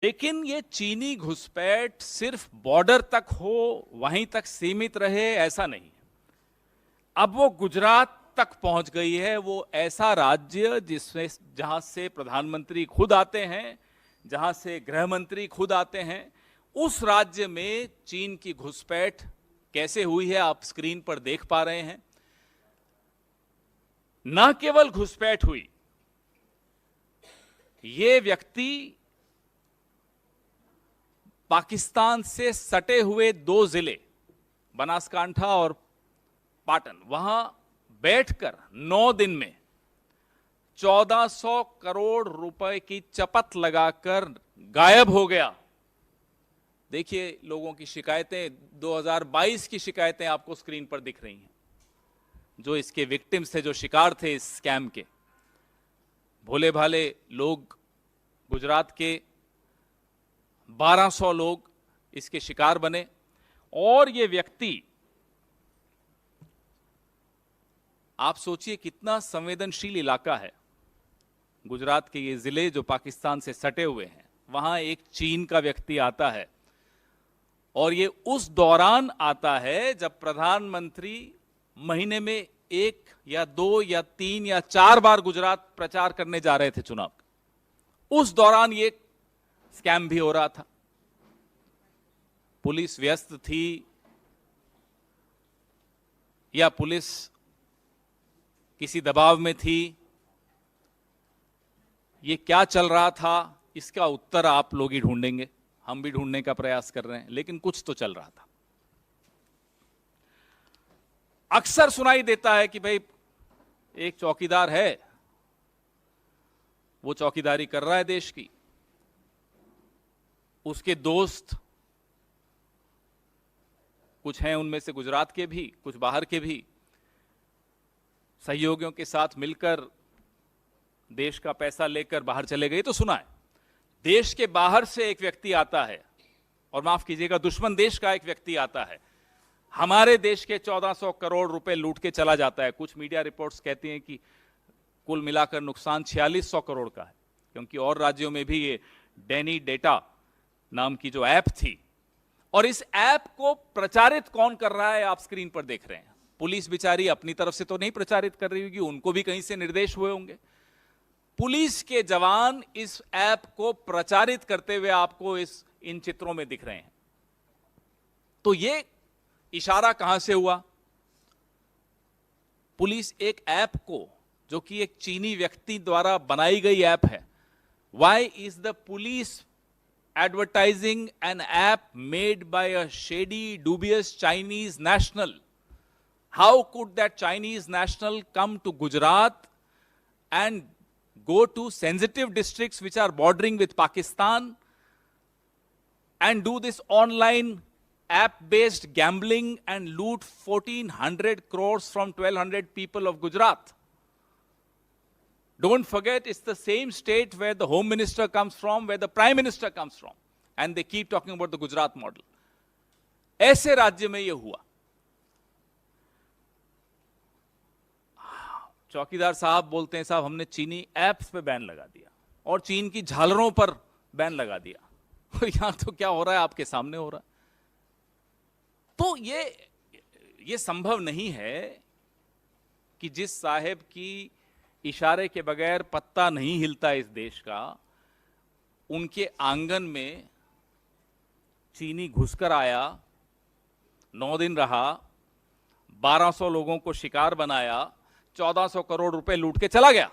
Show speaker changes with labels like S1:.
S1: लेकिन ये चीनी घुसपैठ सिर्फ बॉर्डर तक हो, वहीं तक सीमित रहे, ऐसा नहीं। अब वो गुजरात तक पहुंच गई है। वो ऐसा राज्य जिसमें जहां से प्रधानमंत्री खुद आते हैं, जहां से गृह मंत्री खुद आते हैं, उस राज्य में चीन की घुसपैठ कैसे हुई है आप स्क्रीन पर देख पा रहे हैं। न केवल घुसपैठ हुई, ये व्यक्ति पाकिस्तान से सटे हुए 2 जिले बनासकांठा और पाटन, वहां बैठकर 9 दिन में 1400 करोड़ रुपए की चपत लगाकर गायब हो गया। देखिए लोगों की शिकायतें, 2022 की शिकायतें आपको स्क्रीन पर दिख रही हैं, जो इसके विक्टिम्स थे, जो शिकार थे इस स्कैम के। भोले भाले लोग, गुजरात के 1200 लोग इसके शिकार बने। और ये व्यक्ति, आप सोचिए कितना संवेदनशील इलाका है गुजरात के ये जिले जो पाकिस्तान से सटे हुए हैं, वहां एक चीन का व्यक्ति आता है। और ये उस दौरान आता है जब प्रधानमंत्री महीने में 1 या 2 या 3 या 4 बार गुजरात प्रचार करने जा रहे थे चुनाव। उस दौरान ये स्कैम भी हो रहा था। पुलिस व्यस्त थी या पुलिस किसी दबाव में थी, ये क्या चल रहा था, इसका उत्तर आप लोग ही ढूंढेंगे, हम भी ढूंढने का प्रयास कर रहे हैं, लेकिन कुछ तो चल रहा था। अक्सर सुनाई देता है कि भाई एक चौकीदार है, वो चौकीदारी कर रहा है देश की, उसके दोस्त कुछ हैं, उनमें से गुजरात के भी, कुछ बाहर के भी, सहयोगियों के साथ मिलकर देश का पैसा लेकर बाहर चले गए। तो सुना है देश के बाहर से एक व्यक्ति आता है, और माफ कीजिएगा दुश्मन देश का एक व्यक्ति आता है, हमारे देश के 1400 करोड़ रुपए लूट के चला जाता है। कुछ मीडिया रिपोर्ट्स कहती हैं कि कुल मिलाकर नुकसान 4600 करोड़ का है, क्योंकि और राज्यों में भी ये डेनी डेटा नाम की जो ऐप थी। और इस ऐप को प्रचारित कौन कर रहा है आप स्क्रीन पर देख रहे हैं। पुलिस बेचारी अपनी तरफ से तो नहीं प्रचारित कर रही होगी, उनको भी कहीं से निर्देश हुए होंगे। पुलिस के जवान इस ऐप को प्रचारित करते हुए आपको इन चित्रों में दिख रहे हैं। तो ये इशारा कहां से हुआ? पुलिस एक ऐप को, जो कि एक चीनी व्यक्ति द्वारा बनाई गई ऐप है, why is the police advertising an app made by a shady, dubious Chinese national? How could that Chinese national come to Gujarat and go to sensitive districts which are bordering with Pakistan and do this online app-based gambling and loot 1400 crores from 1200 people of Gujarat? Don't forget, it's the same state where the Home Minister comes from, where the Prime Minister comes from. And they keep talking about the Gujarat model. ऐसे राज्य में ये हुआ। चौकीदार साहब बोलते हैं, साहब हमने चीनी ऐप्स पे बैन लगा दिया और चीन की झालरों पर बैन लगा दिया। और यहां तो क्या हो रहा है, आपके सामने हो रहा है। तो ये संभव नहीं है कि जिस साहेब की इशारे के बगैर पत्ता नहीं हिलता इस देश का, उनके आंगन में चीनी घुसकर आया, 9 दिन रहा, 1200 लोगों को शिकार बनाया, 1400 करोड़ रुपए लूट के चला गया।